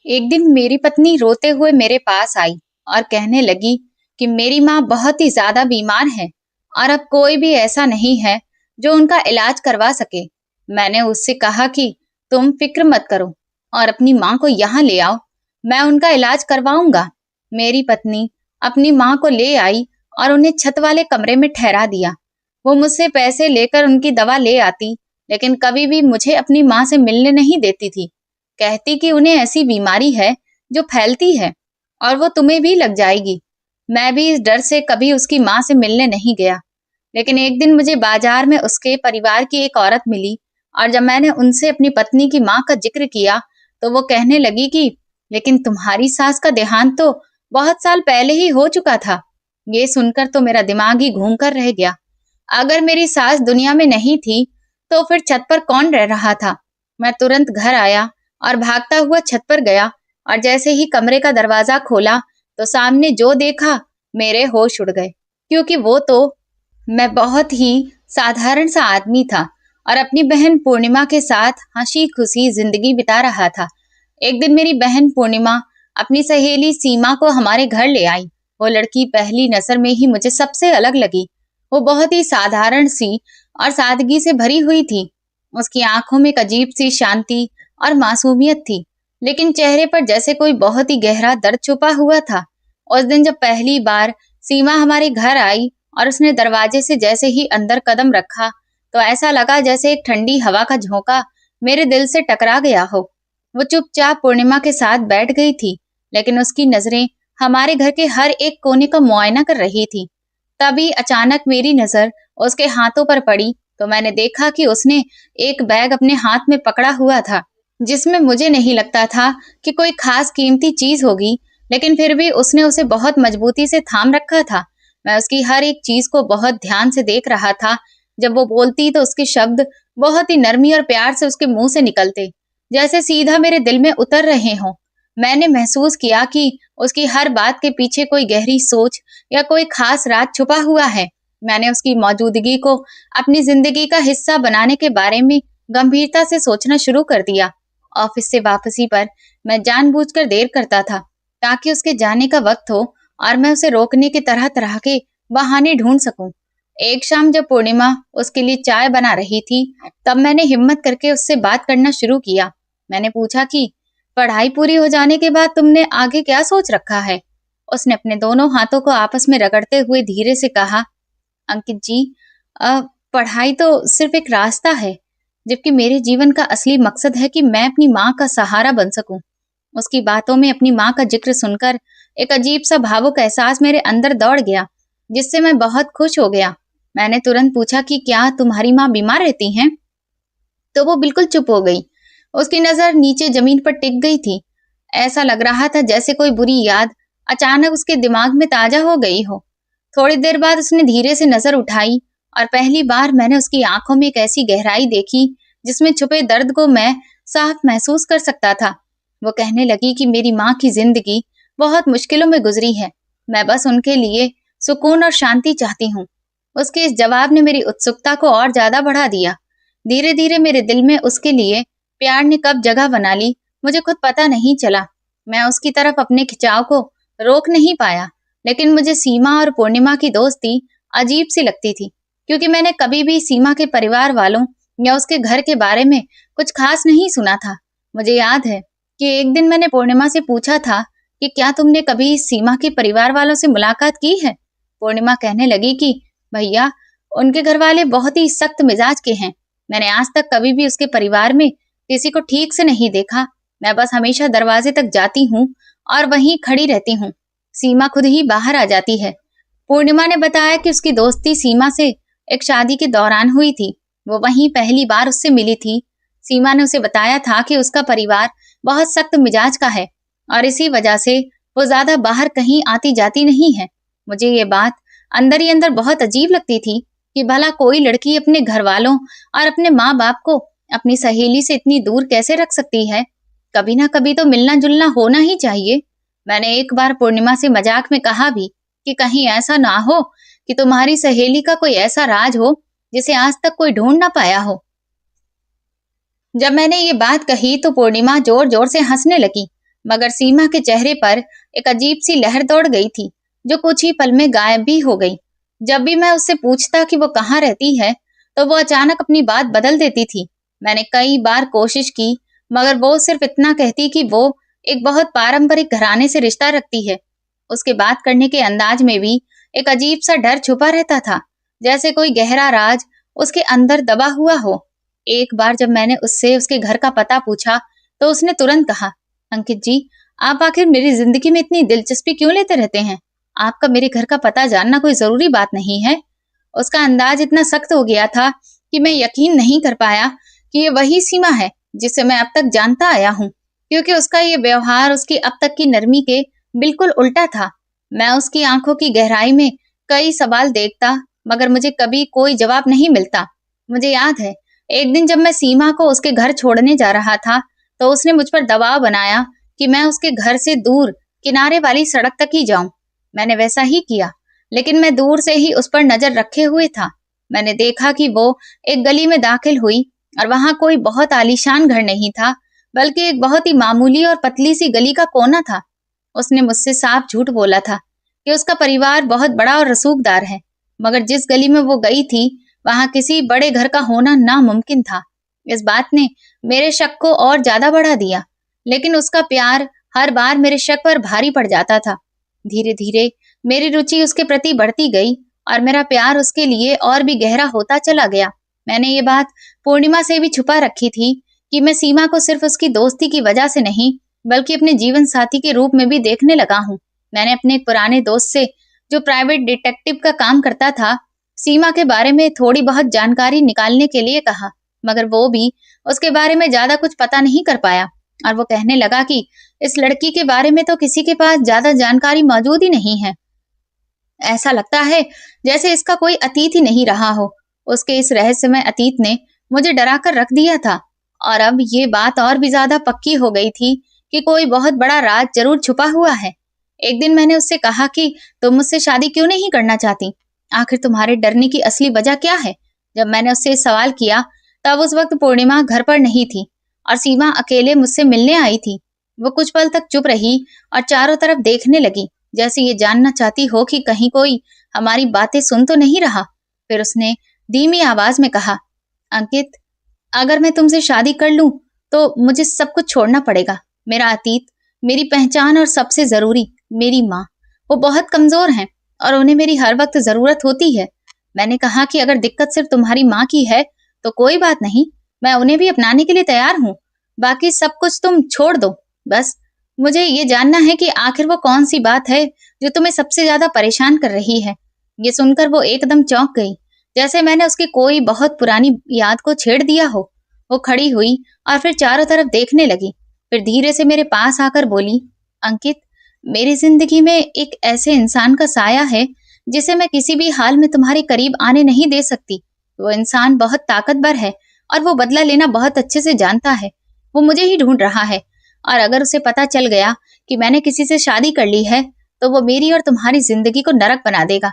एक दिन मेरी पत्नी रोते हुए मेरे पास आई और कहने लगी कि मेरी माँ बहुत ही ज्यादा बीमार है और अब कोई भी ऐसा नहीं है जो उनका इलाज करवा सके। मैंने उससे कहा कि तुम फिक्र मत करो और अपनी माँ को यहाँ ले आओ, मैं उनका इलाज करवाऊंगा। मेरी पत्नी अपनी माँ को ले आई और उन्हें छत वाले कमरे में ठहरा दिया। वो मुझसे पैसे लेकर उनकी दवा ले आती, लेकिन कभी भी मुझे अपनी माँ से मिलने नहीं देती थी। कहती कि उन्हें ऐसी बीमारी है जो फैलती है और वो तुम्हें भी लग जाएगी। मैं भी इस डर से कभी उसकी माँ से मिलने नहीं गया। लेकिन एक दिन मुझे बाजार में उसके परिवार की एक औरत मिली और जब मैंने उनसे अपनी पत्नी की माँ का जिक्र किया तो वो कहने लगी कि लेकिन तुम्हारी सास का देहांत तो बहुत साल पहले ही हो चुका था। ये सुनकर तो मेरा दिमाग ही घूम कर रह गया। अगर मेरी सास दुनिया में नहीं थी तो फिर छत पर कौन रह रहा था। मैं तुरंत घर आया और भागता हुआ छत पर गया और जैसे ही कमरे का दरवाजा खोला तो सामने जो देखा, मेरे होश उड़ गए। क्योंकि वो तो मैं बहुत ही साधारण सा आदमी था और अपनी बहन पूर्णिमा के साथ हंसी खुशी जिंदगी बिता रहा था। एक दिन मेरी बहन पूर्णिमा अपनी सहेली सीमा को हमारे घर ले आई। वो लड़की पहली नजर में ही मुझे सबसे अलग लगी। वो बहुत ही साधारण सी और सादगी से भरी हुई थी। उसकी आंखों में एक अजीब सी शांति और मासूमियत थी, लेकिन चेहरे पर जैसे कोई बहुत ही गहरा दर्द छुपा हुआ था। उस दिन जब पहली बार सीमा हमारे घर आई और उसने दरवाजे से जैसे ही अंदर कदम रखा तो ऐसा लगा जैसे एक ठंडी हवा का झोंका मेरे दिल से टकरा गया हो। वो चुपचाप पूर्णिमा के साथ बैठ गई थी, लेकिन उसकी नजरें हमारे घर के हर एक कोने का मुआयना कर रही थी। तभी अचानक मेरी नजर उसके हाथों पर पड़ी तो मैंने देखा कि उसने एक बैग अपने हाथ में पकड़ा हुआ था, जिसमें मुझे नहीं लगता था कि कोई खास कीमती चीज होगी, लेकिन फिर भी उसने उसे बहुत मजबूती से थाम रखा था। मैं उसकी हर एक चीज को बहुत ध्यान से देख रहा था। जब वो बोलती तो उसके शब्द बहुत ही नरमी और प्यार से उसके मुंह से निकलते, जैसे सीधा मेरे दिल में उतर रहे हों। मैंने महसूस किया कि उसकी हर बात के पीछे कोई गहरी सोच या कोई खास राज छुपा हुआ है। मैंने उसकी मौजूदगी को अपनी जिंदगी का हिस्सा बनाने के बारे में गंभीरता से सोचना शुरू कर दिया। ऑफिस से वापसी पर मैं जानबूझकर देर करता था ताकि उसके जाने का वक्त हो और मैं उसे रोकने के तरह तरह के बहाने ढूंढ सकूं। एक शाम जब पूर्णिमा उसके लिए चाय बना रही थी तब मैंने हिम्मत करके उससे बात करना शुरू किया। मैंने पूछा कि पढ़ाई पूरी हो जाने के बाद तुमने आगे क्या सोच रखा है। उसने अपने दोनों हाथों को आपस में रगड़ते हुए धीरे से कहा, अंकित जी, पढ़ाई तो सिर्फ एक रास्ता है, जबकि मेरे जीवन का असली मकसद है कि मैं अपनी माँ का सहारा बन सकूं। उसकी बातों में अपनी माँ का जिक्र सुनकर एक अजीब सा भावुक एहसास मेरे अंदर दौड़ गया, जिससे मैं बहुत खुश हो गया। मैंने तुरंत पूछा कि क्या तुम्हारी माँ बीमार रहती हैं? तो वो बिल्कुल चुप हो गई। उसकी नजर नीचे जमीन पर टिक गई थी। ऐसा लग रहा था जैसे कोई बुरी याद अचानक उसके दिमाग में ताजा हो गई हो। थोड़ी देर बाद उसने धीरे से नजर उठाई और पहली बार मैंने उसकी आंखों में एक ऐसी गहराई देखी जिसमें छुपे दर्द को मैं साफ महसूस कर सकता था। वो कहने लगी कि मेरी माँ की जिंदगी बहुत मुश्किलों में गुजरी है, मैं बस उनके लिए सुकून और शांति चाहती हूँ। उसके इस जवाब ने मेरी उत्सुकता को और ज्यादा बढ़ा दिया। धीरे धीरे मेरे दिल में उसके लिए प्यार ने कब जगह बना ली मुझे खुद पता नहीं चला। मैं उसकी तरफ अपने खिंचाव को रोक नहीं पाया, लेकिन मुझे सीमा और पूर्णिमा की दोस्ती अजीब सी लगती थी, क्योंकि मैंने कभी भी सीमा के परिवार वालों या उसके घर के बारे में कुछ खास नहीं सुना था। मुझे याद है कि एक दिन मैंने पूर्णिमा से पूछा था कि क्या तुमने कभी सीमा के परिवार वालों से मुलाकात की है। पूर्णिमा कहने लगी कि भैया, उनके घर वाले बहुत ही सख्त मिजाज के हैं। मैंने आज तक कभी भी उसके परिवार में किसी को ठीक से नहीं देखा। मैं बस हमेशा दरवाजे तक जाती हूँ और वहीं खड़ी रहती हूँ। सीमा खुद ही बाहर आ जाती है। पूर्णिमा ने बताया कि उसकी दोस्ती सीमा से एक शादी के दौरान हुई थी। वो वहीं पहली बार उससे मिली थी। सीमा ने उसे बताया था कि उसका परिवार बहुत सख्त मिजाज का है और इसी वजह से वो ज्यादा बाहर कहीं आती जाती नहीं है। मुझे ये बात अंदर ही अंदर बहुत अजीब लगती थी कि भला कोई लड़की अपने घर वालों और अपने माँ बाप को अपनी सहेली से इतनी दूर कैसे रख सकती है। कभी ना कभी तो मिलना जुलना होना ही चाहिए। मैंने एक बार पूर्णिमा से मजाक में कहा भी कि कहीं ऐसा ना हो कि तुम्हारी सहेली का कोई ऐसा राज हो जिसे आज तक कोई ढूंढ ना पाया हो। जब मैंने ये बात कही तो पूर्णिमा जोर जोर से हंसने लगी, मगर सीमा के चेहरे पर एक अजीब सी लहर दौड़ गई थी, जो कुछ ही पल में गायब भी हो गई। जब भी मैं उससे पूछता कि वो कहाँ रहती है, तो वो अचानक अपनी बात बदल देती थी। मैंने कई बार कोशिश की, मगर वो सिर्फ इतना कहती कि वो एक बहुत पारंपरिक घराने से रिश्ता रखती है। उसके बात करने के अंदाज में भी एक अजीब सा डर छुपा रहता था, जैसे कोई गहरा राज उसके अंदर दबा हुआ हो। एक बार जब मैंने उससे उसके घर का पता पूछा, तो उसने तुरंत कहा, अंकित जी, आप आखिर मेरी जिंदगी में इतनी दिलचस्पी क्यों लेते रहते हैं? आपका मेरे घर का पता जानना कोई जरूरी बात नहीं है। उसका अंदाज इतना सख्त हो गया था कि मैं यकीन नहीं कर पाया कि ये वही सीमा है जिसे मैं अब तक जानता आया हूँ, क्योंकि उसका ये व्यवहार उसकी अब तक की नरमी के बिल्कुल उल्टा था। मैं उसकी आंखों की गहराई में कई सवाल देखता, मगर मुझे कभी कोई जवाब नहीं मिलता। मुझे याद है, एक दिन जब मैं सीमा को उसके घर छोड़ने जा रहा था, तो उसने मुझ पर दबाव बनाया कि मैं उसके घर से दूर किनारे वाली सड़क तक ही जाऊं। मैंने वैसा ही किया, लेकिन मैं दूर से ही उस पर नजर रखे हुए था। मैंने देखा कि वो एक गली में दाखिल हुई, और वहां कोई बहुत आलीशान घर नहीं था, बल्कि एक बहुत ही मामूली और पतली सी गली का कोना था। उसने मुझसे साफ झूठ बोला था कि उसका परिवार बहुत बड़ा और रसूखदार है, मगर जिस गली में वो गई थी, वहां किसी बड़े घर का होना नामुमकिन था। इस बात ने मेरे शक को और ज्यादा बढ़ा दिया, लेकिन उसका प्यार हर बार मेरे शक पर भारी पड़ जाता था। धीरे धीरे मेरी रुचि उसके प्रति बढ़ती गई, और मेरा प्यार उसके लिए और भी गहरा होता चला गया। मैंने ये बात पूर्णिमा से भी छुपा रखी थी कि मैं सीमा को सिर्फ उसकी दोस्ती की वजह से नहीं, बल्कि अपने जीवन साथी के रूप में भी देखने लगा हूँ। मैंने अपने एक पुराने दोस्त से, जो प्राइवेट डिटेक्टिव का काम करता था, सीमा के बारे में थोड़ी बहुत जानकारी निकालने के लिए कहा, मगर वो भी उसके बारे में ज्यादा कुछ पता नहीं कर पाया। और वो कहने लगा कि इस लड़की के बारे में तो किसी के पास ज्यादा जानकारी मौजूद ही नहीं है। ऐसा लगता है जैसे इसका कोई अतीत ही नहीं रहा हो। उसके इस रहस्यमय अतीत ने मुझे डरा कर रख दिया था, और अब ये बात और भी ज्यादा पक्की हो गई थी कि कोई बहुत बड़ा राज जरूर छुपा हुआ है। एक दिन मैंने उससे कहा कि तुम मुझसे शादी क्यों नहीं करना चाहती? आखिर तुम्हारे डरने की असली वजह क्या है? जब मैंने उससे सवाल किया, तब उस वक्त पूर्णिमा घर पर नहीं थी, और सीमा अकेले मुझसे मिलने आई थी। वो कुछ पल तक चुप रही और चारों तरफ देखने लगी, जैसे ये जानना चाहती हो कि कहीं कोई हमारी बातें सुन तो नहीं रहा। फिर उसने धीमी आवाज में कहा, अंकित, अगर मैं तुमसे शादी कर लूं, तो मुझे सब कुछ छोड़ना पड़ेगा। मेरा अतीत, मेरी पहचान, और सबसे जरूरी मेरी माँ। वो बहुत कमजोर हैं, और उन्हें मेरी हर वक्त जरूरत होती है। मैंने कहा कि अगर दिक्कत सिर्फ तुम्हारी माँ की है, तो कोई बात नहीं, मैं उन्हें भी अपनाने के लिए तैयार हूँ। बाकी सब कुछ तुम छोड़ दो। बस मुझे ये जानना है कि आखिर वो कौन सी बात है जो तुम्हें सबसे ज्यादा परेशान कर रही है। ये सुनकर वो एकदम चौंक गई, जैसे मैंने उसकी कोई बहुत पुरानी याद को छेड़ दिया हो। वो खड़ी हुई और फिर चारों तरफ देखने लगी। फिर धीरे से मेरे पास आकर बोली, अंकित, मेरी जिंदगी में एक ऐसे इंसान का साया है जिसे मैं किसी भी हाल में तुम्हारे करीब आने नहीं दे सकती। वो इंसान बहुत ताकतवर है, और वो बदला लेना बहुत अच्छे से जानता है। वो मुझे ही ढूंढ रहा है, और अगर उसे पता चल गया कि मैंने किसी से शादी कर ली है, तो वो मेरी और तुम्हारी जिंदगी को नरक बना देगा।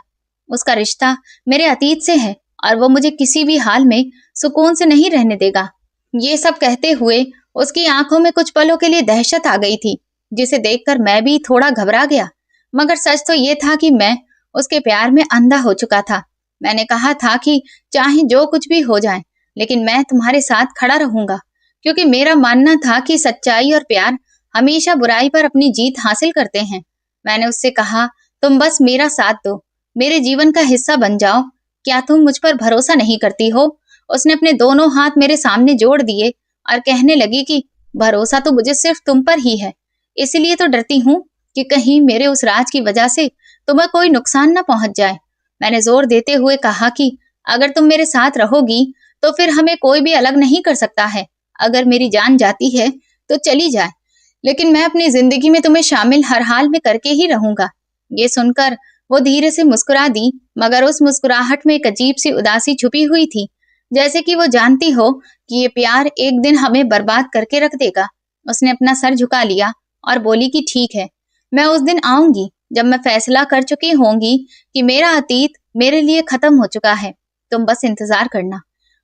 उसका रिश्ता मेरे अतीत से है, और वो मुझे किसी भी हाल में सुकून से नहीं रहने देगा। ये सब कहते हुए उसकी आंखों में कुछ पलों के लिए दहशत आ गई थी, जिसे देखकर मैं भी थोड़ा घबरा गया। मगर सच तो ये था कि मैं उसके प्यार में अंधा हो चुका था। मैंने कहा था कि चाहे जो कुछ भी हो जाए, लेकिन मैं तुम्हारे साथ खड़ा रहूंगा, क्योंकि मेरा मानना था कि सच्चाई और प्यार हमेशा बुराई पर अपनी जीत हासिल करते हैं। मैंने उससे कहा, तुम बस मेरा साथ दो, मेरे जीवन का हिस्सा बन जाओ। क्या तुम मुझ पर भरोसा नहीं करती हो? उसने अपने दोनों हाथ मेरे सामने जोड़ दिए और कहने लगी कि भरोसा तो मुझे सिर्फ तुम पर ही है, इसलिए तो डरती हूँ कि कहीं मेरे उस राज की वजह से तुम्हें कोई नुकसान न पहुंच जाए। मैंने जोर देते हुए कहा कि अगर तुम मेरे साथ रहोगी, तो फिर हमें कोई भी अलग नहीं कर सकता है। अगर मेरी जान जाती है तो चली जाए, लेकिन मैं अपनी जिंदगी में तुम्हें शामिल हर हाल में करके ही रहूंगा। ये सुनकर वो धीरे से मुस्कुरा दी, मगर उस मुस्कुराहट में एक अजीब सी उदासी छुपी हुई थी, जैसे कि वो जानती हो कि ये प्यार एक दिन हमें बर्बाद करके रख देगा। उसने अपना सर झुका लिया और बोली कि ठीक है, मैं उस दिन आऊंगी जब मैं फैसला कर चुकी होंगी कि मेरा अतीत मेरे लिए खत्म हो चुका है। तुम बस इंतजार करना।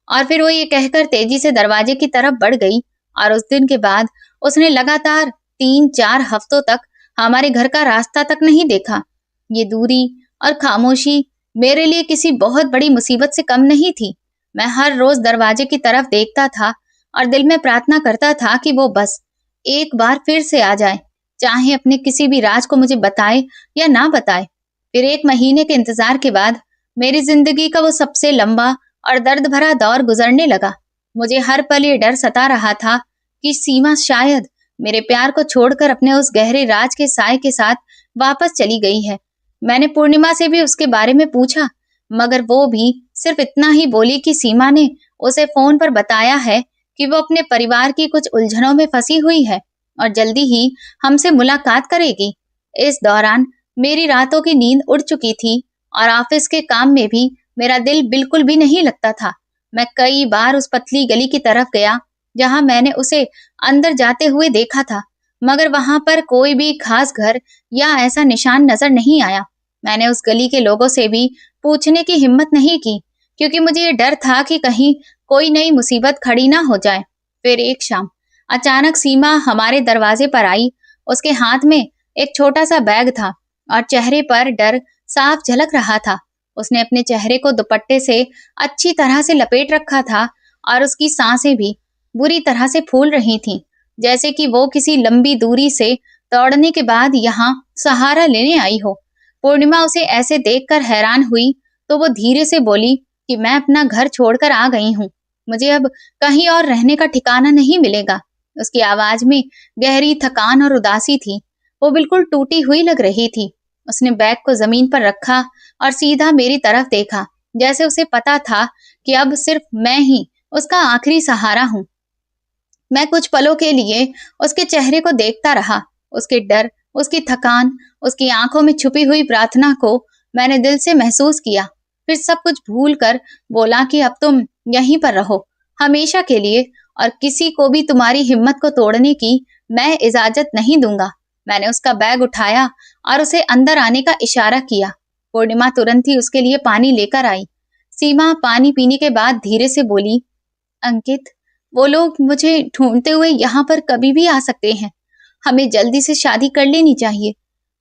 और फिर वो ये कहकर तेजी से दरवाजे की तरफ बढ़ गई, और उस दिन के बाद उसने लगातार 3-4 हफ्तों तक हमारे घर का रास्ता तक नहीं देखा। ये दूरी और खामोशी मेरे लिए किसी बहुत बड़ी मुसीबत से कम नहीं थी। मैं हर रोज दरवाजे की तरफ देखता था और दिल में प्रार्थना करता था कि वो बस एक बार फिर से आ जाए, चाहे अपने किसी भी राज को मुझे बताए या ना बताए। फिर 1 महीने के इंतजार के बाद मेरी जिंदगी का वो सबसे लंबा और दर्द भरा दौर गुजरने लगा। मुझे हर पल ये डर सता रहा था कि सीमा शायद मेरे प्यार को छोड़कर अपने उस गहरे राज के साए के साथ वापस चली गई है। मैंने पूर्णिमा से भी उसके बारे में पूछा, मगर वो भी सिर्फ इतना ही बोली कि सीमा ने उसे फोन पर बताया है कि वो अपने परिवार की कुछ उलझनों में फंसी हुई है और जल्दी ही हमसे मुलाकात करेगी। इस दौरान मेरी रातों की नींद उड़ चुकी थी और ऑफिस के काम में भी मेरा दिल बिल्कुल भी नहीं लगता था। मैं कई बार उस पतली गली की तरफ गया जहां मैंने उसे अंदर जाते हुए देखा था, मगर वहां पर कोई भी खास घर या ऐसा निशान नजर नहीं आया। मैंने उस गली के लोगों से भी पूछने की हिम्मत नहीं की, क्योंकि मुझे ये डर था कि कहीं कोई नई मुसीबत खड़ी ना हो जाए। फिर एक शाम अचानक सीमा हमारे दरवाजे पर आई। उसके हाथ में एक छोटा सा बैग था और चेहरे पर डर साफ झलक रहा था। उसने अपने चेहरे को दुपट्टे से अच्छी तरह से लपेट रखा था और उसकी सांसें भी बुरी तरह से फूल रही थीं, जैसे कि वो किसी लंबी दूरी से दौड़ने के बाद यहाँ सहारा लेने आई हो। पूर्णिमा उसे ऐसे देखकर हैरान हुई तो वो धीरे से बोली कि मैं अपना घर छोड़कर आ गई हूँ, मुझे अब कहीं और रहने का ठिकाना नहीं मिलेगा। उसकी आवाज में गहरी थकान और उदासी थी। वो बिल्कुल टूटी हुई लग रही थी। उसने बैग को जमीन पर रखा और सीधा मेरी तरफ देखा, जैसे उसे पता था कि अब सिर्फ मैं ही उसका आखिरी सहारा हूँ। मैं कुछ पलों के लिए उसके चेहरे को देखता रहा। उसके डर, उसकी थकान, उसकी आंखों में छुपी हुई प्रार्थना को मैंने दिल से महसूस किया। फिर सब कुछ भूलकर बोला कि अब तुम यहीं पर रहो, हमेशा के लिए, और किसी को भी तुम्हारी हिम्मत को तोड़ने की मैं इजाजत नहीं दूंगा। मैंने उसका बैग उठाया और उसे अंदर आने का इशारा किया। पूर्णिमा तुरंत ही उसके लिए पानी लेकर आई। सीमा पानी पीने के बाद धीरे से बोली, अंकित, वो लोग मुझे ढूंढते हुए यहाँ पर कभी भी आ सकते हैं, हमें जल्दी से शादी कर लेनी चाहिए।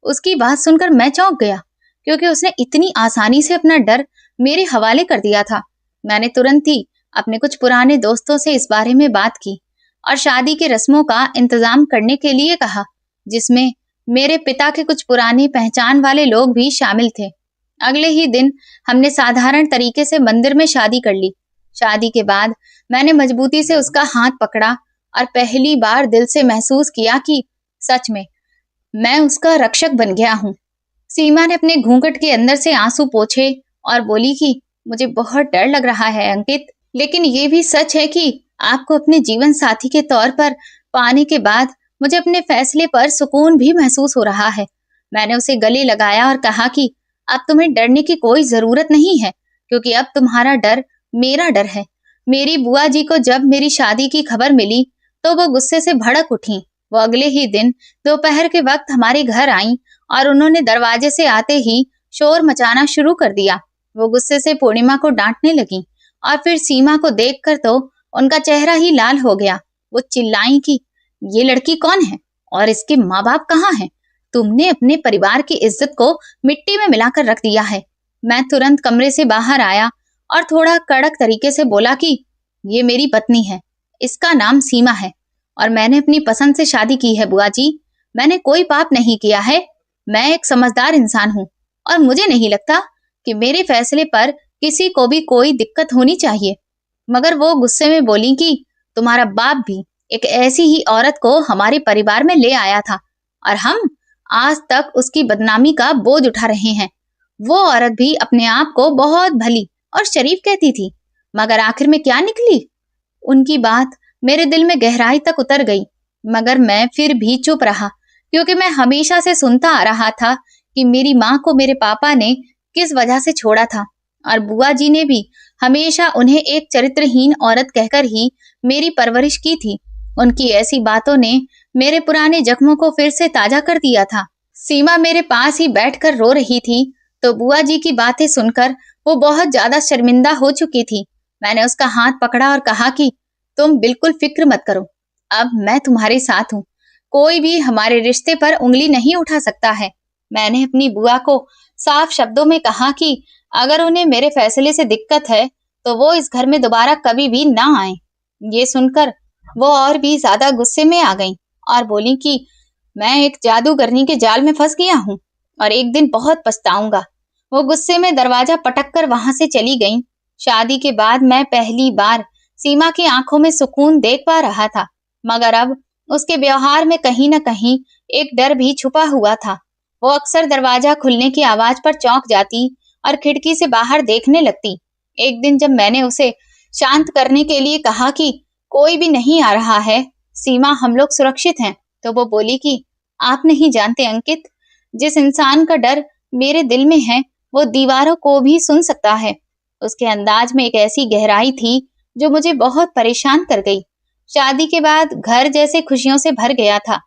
उसकी बात सुनकर मैं चौंक गया, क्योंकि उसने इतनी आसानी से अपना डर मेरे हवाले कर दिया था। मैंने तुरंत ही अपने कुछ पुराने दोस्तों से इस बारे में बात की और शादी के रस्मों का इंतजाम करने के लिए कहा, जिसमें मेरे पिता के कुछ पुराने पहचान वाले लोग भी शामिल थे। अगले ही दिन हमने साधारण तरीके से मंदिर में शादी कर ली। शादी के बाद मैंने मजबूती से उसका हाथ पकड़ा और पहली बार दिल से महसूस किया कि सच में मैं उसका रक्षक बन गया हूँ। सीमा ने अपने घूंघट के अंदर से आंसू पोंछे और बोली कि मुझे बहुत डर लग रहा है अंकित, लेकिन ये भी सच है कि आपको अपने जीवन साथी के तौर पर पाने के बाद मुझे अपने फैसले पर सुकून भी महसूस हो रहा है। मैंने उसे गले लगाया और कहा कि अब तुम्हें डरने की कोई जरूरत नहीं है, क्योंकि अब तुम्हारा डर मेरा डर है। मेरी बुआ जी को जब मेरी शादी की खबर मिली तो वो गुस्से से भड़क उठी। वो अगले ही दिन दोपहर के वक्त हमारे घर आईं और उन्होंने दरवाजे से आते ही शोर मचाना शुरू कर दिया। वो गुस्से से पूर्णिमा को डांटने लगी और फिर सीमा को देखकर तो उनका चेहरा ही लाल हो गया। वो चिल्लाई कि ये लड़की कौन है और इसके माँ बाप कहाँ हैं? तुमने अपने परिवार की इज्जत को मिट्टी में मिलाकर रख दिया है। मैं तुरंत कमरे से बाहर आया और थोड़ा कड़क तरीके से बोला कि ये मेरी पत्नी है, इसका नाम सीमा है और मैंने अपनी पसंद से शादी की है बुआ जी। मैंने कोई पाप नहीं किया है। मैं एक समझदार इंसान हूँ और मुझे नहीं लगता कि मेरे फैसले पर किसी को भी कोई दिक्कत होनी चाहिए। मगर वो गुस्से में बोली कि तुम्हारा बाप भी एक ऐसी ही औरत को हमारे परिवार में ले आया था और हम आज तक उसकी बदनामी का बोझ उठा रहे हैं। वो औरत भी अपने आप को बहुत भली और शरीफ कहती थी, मगर आखिर में क्या निकली? उनकी बात मेरे दिल में गहराई तक उतर गई, मगर मैं फिर भी चुप रहा, क्योंकि मैं हमेशा से सुनता आ रहा था कि मेरी माँ को मेरे पापा ने किस वजह से छोड़ा था और बुआ जी ने भी हमेशा उन्हें एक चरित्रहीन औरत कहकर ही मेरी परवरिश की थी। उनकी ऐसी बातों ने मेरे पुराने जख्मों को फिर से ताजा कर दिया था। सीमा मेरे पास ही बैठकर रो रही थी, तो बुआ जी की बातें सुनकर वो बहुत ज्यादा शर्मिंदा हो चुकी थी। मैंने उसका हाथ पकड़ा और कहा कि तुम बिल्कुल फिक्र मत करो, अब मैं तुम्हारे साथ हूँ। कोई भी हमारे रिश्ते पर उंगली नहीं उठा सकता है। मैंने अपनी बुआ को साफ शब्दों में कहा कि अगर उन्हें मेरे फैसले से दिक्कत है तो वो इस घर में दोबारा कभी भी ना आए। ये सुनकर वो और भी ज्यादा गुस्से में आ गईं और बोली कि मैं एक जादूगरनी के जाल में फंस गया हूँ और एक दिन बहुत पछताऊंगा। वो गुस्से में दरवाजा पटक कर वहां से चली गईं। शादी के बाद मैं पहली बार सीमा की आंखों में सुकून देख पा रहा था, मगर अब उसके व्यवहार में कहीं न कहीं एक डर भी छुपा हुआ था। वो अक्सर दरवाजा खुलने की आवाज पर चौंक जाती और खिड़की से बाहर देखने लगती। एक दिन जब मैंने उसे शांत करने के लिए कहा कि कोई भी नहीं आ रहा है, सीमा हम लोग सुरक्षित हैं, तो वो बोली कि आप नहीं जानते अंकित, जिस इंसान का डर मेरे दिल में है वो दीवारों को भी सुन सकता है। उसके अंदाज में एक ऐसी गहराई थी जो मुझे बहुत परेशान कर गई। शादी के बाद घर जैसे खुशियों से भर गया था।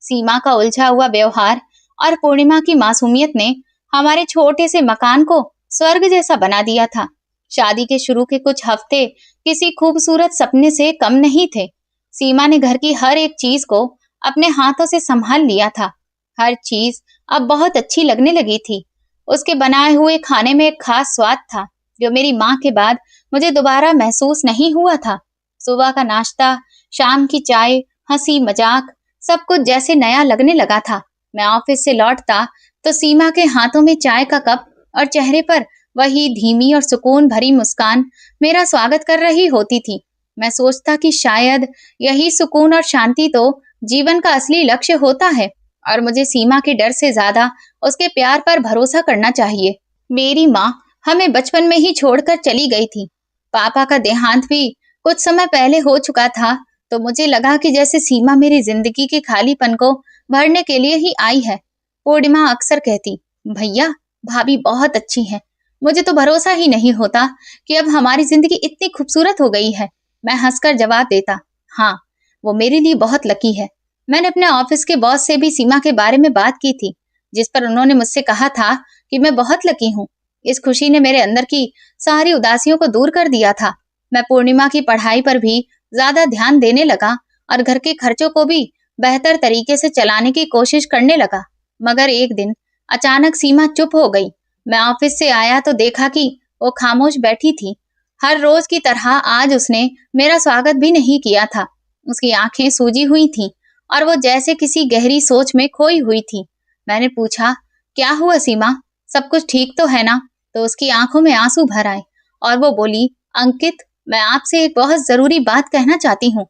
सीमा का उलझा हुआ व्यवहार और पूर्णिमा की मासूमियत ने हमारे छोटे से मकान को स्वर्ग जैसा बना दिया था। शादी के शुरू के कुछ हफ्ते किसी खूबसूरत सपने से कम नहीं थे। सीमा ने घर की हर एक चीज को अपने हाथों से संभाल लिया था। हर चीज अब बहुत अच्छी लगने लगी थी। उसके बनाए हुए खाने में एक खास स्वाद था जो मेरी माँ के बाद मुझे दोबारा महसूस नहीं हुआ था। सुबह का नाश्ता, शाम की चाय, हंसी मजाक, सब कुछ जैसे नया लगने लगा था। मैं ऑफिस से लौटता तो सीमा के हाथों में चाय का कप और चेहरे पर वही धीमी और सुकून भरी मुस्कान मेरा स्वागत कर रही होती थी। मैं सोचता कि शायद यही सुकून और शांति तो जीवन का असली लक्ष्य होता है और मुझे सीमा के डर से ज्यादा उसके प्यार पर भरोसा करना चाहिए। मेरी माँ हमें बचपन में ही छोड़कर चली गई थी। पापा का देहांत भी कुछ समय पहले हो चुका था, तो मुझे लगा कि जैसे सीमा मेरी जिंदगी के खालीपन को भरने के लिए ही आई है। पूर्णिमा अक्सर कहती, भैया भाभी बहुत अच्छी है। मुझे तो भरोसा ही नहीं होता कि अब हमारी जिंदगी इतनी खूबसूरत हो गई है। मैं हंसकर जवाब देता, हाँ, वो मेरे लिए बहुत लकी है। मैंने अपने ऑफिस के बॉस से भी सीमा के बारे में बात की थी, जिस पर उन्होंने मुझसे कहा था कि मैं बहुत लकी हूँ। इस खुशी ने मेरे अंदर की सारी उदासियों को दूर कर दिया था। मैं पूर्णिमा की पढ़ाई पर भी ज्यादा ध्यान देने लगा और घर के खर्चों को भी बेहतर तरीके से चलाने की कोशिश करने लगा। मगर एक दिन अचानक सीमा चुप हो गई। मैं ऑफिस से आया तो देखा कि वो खामोश बैठी थी। हर रोज की तरह आज उसने मेरा स्वागत भी नहीं किया था। उसकी आंखें सूजी हुई थीं और वो जैसे किसी गहरी सोच में खोई हुई थी। मैंने पूछा, क्या हुआ सीमा, सब कुछ ठीक तो है ना? तो उसकी आंखों में आंसू भर आए और वो बोली, अंकित, मैं आपसे एक बहुत जरूरी बात कहना चाहती हूँ।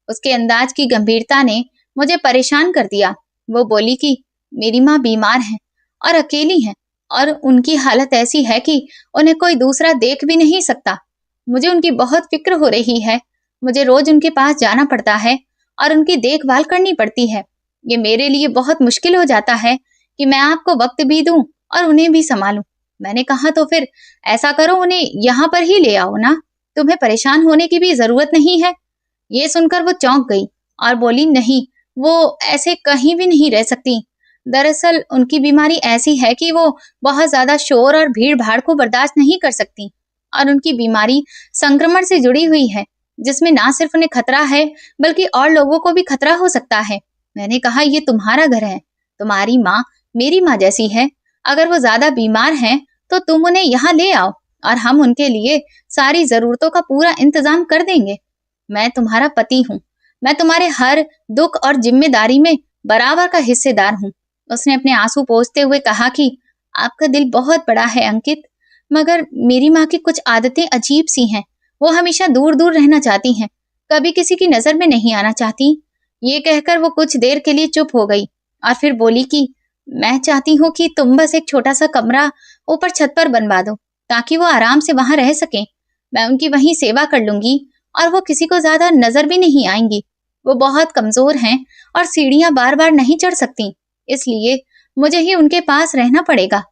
उसके अंदाज की गंभीरता ने मुझे परेशान कर दिया। वो बोली कि मेरी माँ बीमार है और अकेली है और उनकी हालत ऐसी है कि उन्हें कोई दूसरा देख भी नहीं सकता। मुझे उनकी बहुत फिक्र हो रही है। मुझे रोज उनके पास जाना पड़ता है और उनकी देखभाल करनी पड़ती है। ये मेरे लिए बहुत मुश्किल हो जाता है कि मैं आपको वक्त भी दूं और उन्हें भी संभालूं। मैंने कहा, तो फिर ऐसा करो, उन्हें यहाँ पर ही ले आओ ना, तुम्हें परेशान होने की भी जरूरत नहीं है। ये सुनकर वो चौंक गई और बोली, नहीं, वो ऐसे कहीं भी नहीं रह सकती। दरअसल उनकी बीमारी ऐसी है कि वो बहुत ज्यादा शोर और भीड़ भाड़ को बर्दाश्त नहीं कर सकती और उनकी बीमारी संक्रमण से जुड़ी हुई है, जिसमें ना सिर्फ उन्हें खतरा है बल्कि और लोगों को भी खतरा हो सकता है। मैंने कहा, ये तुम्हारा घर है, तुम्हारी माँ मेरी माँ जैसी है। अगर वो ज्यादा बीमार हैं तो तुम उन्हें यहाँ ले आओ और हम उनके लिए सारी जरूरतों का पूरा इंतजाम कर देंगे। मैं तुम्हारा पति हूँ, मैं तुम्हारे हर दुख और जिम्मेदारी में बराबर का हिस्सेदार हूँ। उसने अपने आंसू पोंछते हुए कहा कि आपका दिल बहुत बड़ा है अंकित, मगर मेरी माँ की कुछ आदतें अजीब सी हैं। वो हमेशा दूर दूर रहना चाहती हैं, कभी किसी की नजर में नहीं आना चाहती। ये कहकर वो कुछ देर के लिए चुप हो गई और फिर बोली कि मैं चाहती हूँ कि तुम बस एक छोटा सा कमरा ऊपर छत पर बनवा दो ताकि वो आराम से वहां रह सके। मैं उनकी वहीं सेवा कर लूंगी और वो किसी को ज्यादा नजर भी नहीं आएंगी। वो बहुत कमजोर हैं और सीढ़ियां बार बार नहीं चढ़ सकती, इसलिए मुझे ही उनके पास रहना पड़ेगा।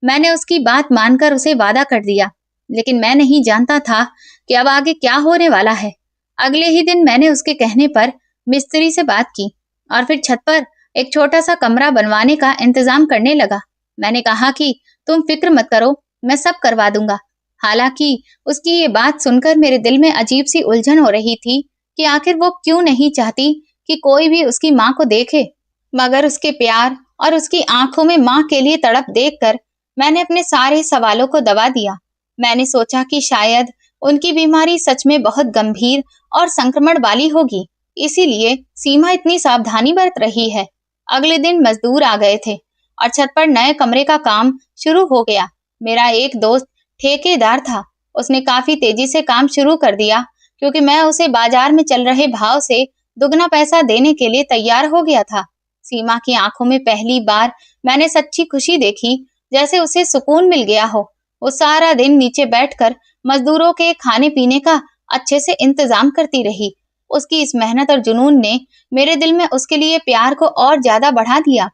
मैंने उसकी बात मानकर उसे वादा कर दिया, लेकिन मैं नहीं जानता था कि अब आगे क्या होने वाला है। अगले ही दिन मैंने उसके कहने पर मिस्त्री से बात की और फिर छत पर एक छोटा सा कमरा बनवाने का इंतजाम करने लगा। मैंने कहा कि तुम फिक्र मत करो, मैं सब करवा दूंगा। हालांकि उसकी ये बात सुनकर मेरे दिल में अजीब सी उलझन हो रही थी कि आखिर वो क्यों नहीं चाहती कि कोई भी उसकी माँ को देखे, मगर उसके प्यार और उसकी आंखों में माँ के लिए तड़प देखकर मैंने अपने सारे सवालों को दबा दिया। मैंने सोचा कि शायद उनकी बीमारी सच में बहुत गंभीर और संक्रमण वाली होगी, इसीलिए सीमा इतनी सावधानी बरत रही है। अगले दिन मजदूर आ गए थे और छत पर नए कमरे का काम शुरू हो गया। मेरा एक दोस्त ठेकेदार था, उसने काफी तेजी से काम शुरू कर दिया क्योंकि मैं उसे बाजार में चल रहे भाव से दुगना पैसा देने के लिए तैयार हो गया था। सीमा की आंखों में पहली बार मैंने सच्ची खुशी देखी, जैसे उसे सुकून मिल गया हो। वो सारा दिन नीचे बैठकर मजदूरों के खाने पीने का अच्छे से इंतजाम करती रही। उसकी इस मेहनत और जुनून ने मेरे दिल में उसके लिए प्यार को और ज्यादा बढ़ा दिया।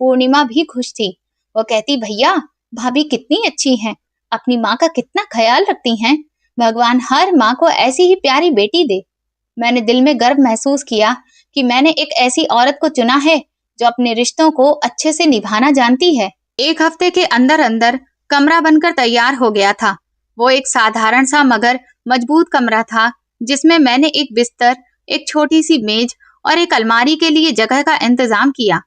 पूर्णिमा भी खुश थी। वो कहती, भैया भाभी कितनी अच्छी हैं, अपनी माँ का कितना ख्याल रखती हैं। भगवान हर माँ को ऐसी ही प्यारी बेटी दे। मैंने दिल में गर्व महसूस किया कि मैंने एक ऐसी औरत को चुना है जो अपने रिश्तों को अच्छे से निभाना जानती है। एक हफ्ते के अंदर अंदर कमरा बनकर तैयार हो गया था। वो एक साधारण सा मगर मजबूत कमरा था, जिसमें मैंने एक बिस्तर, एक छोटी सी मेज और एक अलमारी के लिए जगह का इंतजाम किया।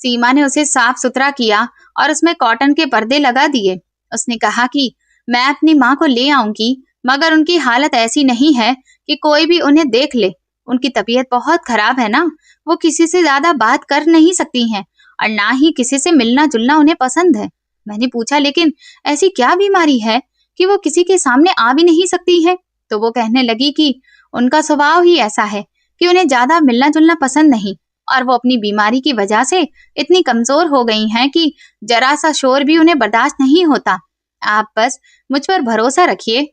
सीमा ने उसे साफ सुथरा किया और उसमें कॉटन के पर्दे लगा दिए। उसने कहा कि मैं अपनी माँ को ले आऊंगी, मगर उनकी हालत ऐसी नहीं है कि कोई भी उन्हें देख ले। उनकी तबीयत बहुत खराब है ना, वो किसी से ज्यादा बात कर नहीं सकती हैं और ना ही किसी से मिलना जुलना उन्हें पसंद है। मैंने पूछा, लेकिन ऐसी क्या बीमारी है कि वो किसी के सामने आ भी नहीं सकती है? तो वो कहने लगी कि उनका स्वभाव ही ऐसा है कि उन्हें ज्यादा मिलना जुलना पसंद नहीं, और वो अपनी बीमारी की वजह से इतनी कमजोर हो गई हैं कि जरा सा शोर भी उन्हें बर्दाश्त नहीं होता। आप बस मुझ पर भरोसा रखिए।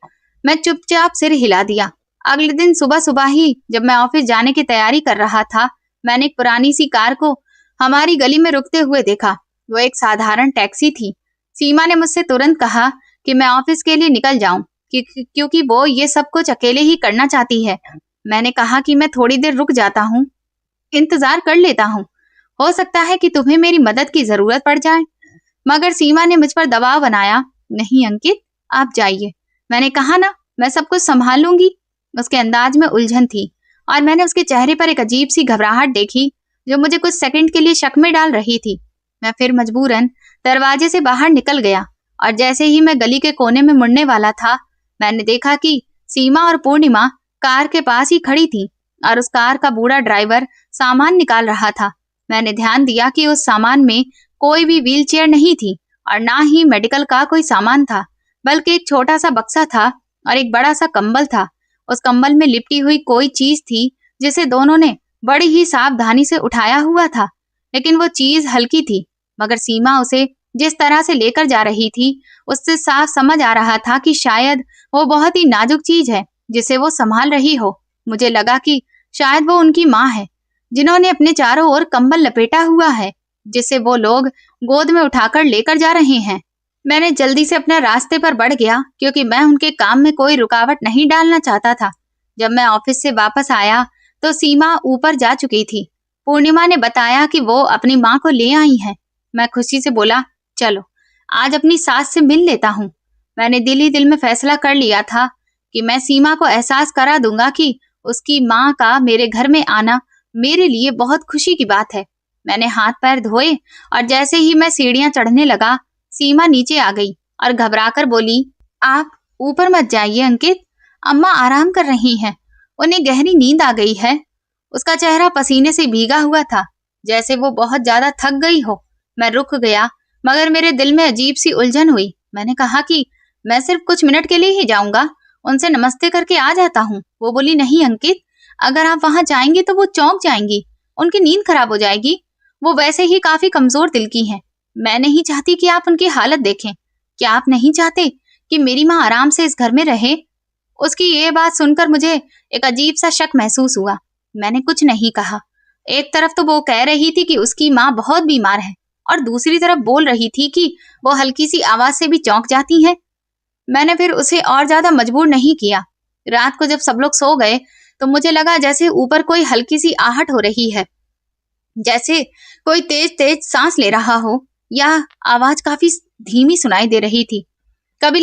मैं चुपचाप सिर हिला दिया। अगले दिन सुबह सुबह ही जब मैं ऑफिस जाने की तैयारी कर रहा था, मैंने एक पुरानी सी कार को हमारी गली में रुकते हुए देखा। वो एक साधारण टैक्सी थी। सीमा ने मुझसे तुरंत कहा कि मैं ऑफिस के लिए निकल जाऊं क्योंकि वो ये सब कुछ अकेले ही करना चाहती है। मैंने कहा कि मैं थोड़ी देर रुक जाता हूँ, इंतजार कर लेता हूँ, हो सकता है कि तुम्हें मेरी मदद की जरूरत पड़ जाए। मगर सीमा ने मुझ पर दबाव बनाया। नहीं अंकित, आप जाइए, मैंने कहा ना, मैं सब कुछ संभाल लूंगी। उसके अंदाज में उलझन थी और मैंने उसके चेहरे पर एक अजीब सी घबराहट देखी जो मुझे कुछ सेकंड के लिए शक में डाल रही थी। मैं फिर मजबूरन दरवाजे से बाहर निकल गया और जैसे ही मैं गली के कोने में मुड़ने वाला था, मैंने देखा कि सीमा और पूर्णिमा कार के पास ही खड़ी थी और उस कार का बूढ़ा ड्राइवर सामान निकाल रहा था। मैंने ध्यान दिया कि उस सामान में कोई भी व्हील चेयर नहीं थी और ना ही मेडिकल का कोई सामान था, बल्कि एक छोटा सा बक्सा था और एक बड़ा सा कंबल था। उस कंबल में लिपटी हुई कोई चीज थी जिसे दोनों ने बड़ी ही सावधानी से उठाया हुआ था, लेकिन वो चीज हल्की थी। मगर सीमा उसे जिस तरह से लेकर जा रही थी, उससे साफ समझ आ रहा था कि शायद वो बहुत ही नाजुक चीज है जिसे वो संभाल रही हो। मुझे लगा कि शायद वो उनकी माँ है, जिन्होंने अपने चारों ओर कंबल लपेटा हुआ है, जिसे वो लोग गोद में उठाकर लेकर जा रहे हैं। मैंने जल्दी से अपने रास्ते पर बढ़ गया क्योंकि मैं उनके काम में कोई रुकावट नहीं डालना चाहता था। जब मैं ऑफिस से वापस आया तो सीमा ऊपर जा चुकी थी। पूर्णिमा ने बताया कि वो अपनी माँ को ले आई है। मैं खुशी से बोला, चलो आज अपनी सास से मिल लेता हूँ। मैंने दिल ही दिल में फैसला कर लिया था कि मैं सीमा को एहसास करा दूंगा कि उसकी माँ का मेरे घर में आना मेरे लिए बहुत खुशी की बात है। मैंने हाथ पैर धोए और जैसे ही मैं सीढ़ियां चढ़ने लगा, सीमा नीचे आ गई और घबराकर बोली, आप ऊपर मत जाइए अंकित, अम्मा आराम कर रही हैं, उन्हें गहरी नींद आ गई है। उसका चेहरा पसीने से भीगा हुआ था, जैसे वो बहुत ज्यादा थक गई हो। मैं रुक गया, मगर मेरे दिल में अजीब सी उलझन हुई। मैंने कहा कि मैं सिर्फ कुछ मिनट के लिए ही जाऊंगा, उनसे नमस्ते करके आ जाता हूँ। वो बोली, नहीं अंकित, अगर आप वहां जाएंगे तो वो चौंक जाएंगी, उनकी नींद खराब हो जाएगी। वो वैसे ही काफी कमजोर दिल की हैं। मैं नहीं चाहती कि आप उनकी हालत देखें। क्या आप नहीं चाहते कि मेरी माँ आराम से इस घर में रहे? उसकी ये बात सुनकर मुझे एक अजीब सा शक महसूस हुआ। मैंने कुछ नहीं कहा। एक तरफ तो वो कह रही थी कि उसकी माँ बहुत बीमार है और दूसरी तरफ बोल रही थी कि वो हल्की सी आवाज से भी चौंक जाती है। मैंने फिर उसे और ज्यादा मजबूर नहीं किया। रात को जब सब लोग सो गए तो मुझे लगा जैसे ऊपर कोई हल्की सी आहट हो रही है, जैसे कोई तेज तेज सांस ले रहा हो, या आवाज काफी धीमी सुनाई दे रही थी। कभी